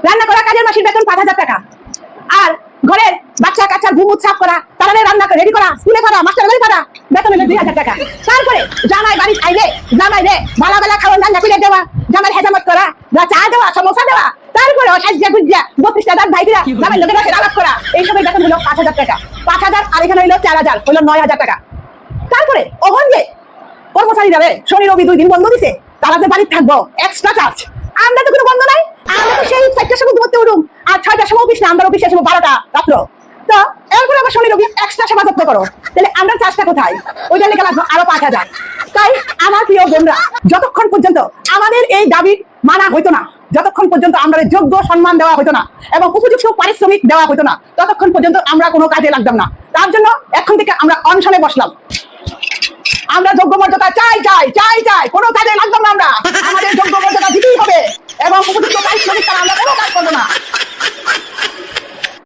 রান্না করা কাজের মাসির বেতন 5,000 টাকা। আর ঘরের বাচ্চা কাচ্চার ঘুম সাফ করা, তারা রান্না করে রেডি করা, স্কুলে পড়া, মাস্টার বাড়ি পড়া, বেতন হলো 2,000 টাকা। তারপরে জামাই বাড়ি আইলে জামাই রে বেলা বেলা খাওয়ান রান্না করে দেওয়া, জামাই হেজামত করা, চা দেওয়া, সমোসা দেওয়া, তারপরে সাজিয়া গুজিয়া 32টা দাঁত ভাইরা জামাই লোকের সাথে আলাপ করা, এইসবের বেতন হলো 5,000 টাকা। 5,000 আর এখানে হইলো 4,000, হইলো 9,000 টাকা। তারপরে ওখান যে কর্মচারী যাবে শনি রবি 2 দিন বন্ধ দিছে, তারা যে বাড়িতে থাকবো এক্সট্রা চার্জ। আমরা তো কোনো বন্ধ নাই, আমরা তো সেই 4টার সময় ঘুমোতে উঠুম, আর 6টার সময় অফিস না, আমরা অফিসে আসবো 12টা রাত্র। তো এরপরে আবার শনি রবি এক্সট্রা সেবা যত্ন করো, তাহলে আমরা চার্জটা কোথায়? ওইটা লেগে লাগবে আরো 5,000। তাই আমার প্রিয় বোনরা, যতক্ষণ পর্যন্ত আমাদের এই দাবি মানা হইতো না, যতক্ষণ পর্যন্ত আমরা যোগ্য সম্মান দেওয়া হতো না এবং উপযুক্ত পারিশ্রমিক দেওয়া হতো না, ততক্ষণ পর্যন্ত আমরা কোনো কাজে লাগতাম না। তার জন্য এখন থেকে আমরা অনশনে বসলাম। আমরা যোগ্য মর্যাদা চাই চাই চাই চাই, কোনো কাজে লাগতাম না। আমরা আমাদের যোগ্য মর্যাদা দিতেই হবে এবং উপযুক্ত পারিশ্রমিক ছাড়া আমরা কোনো কাজ করবো না।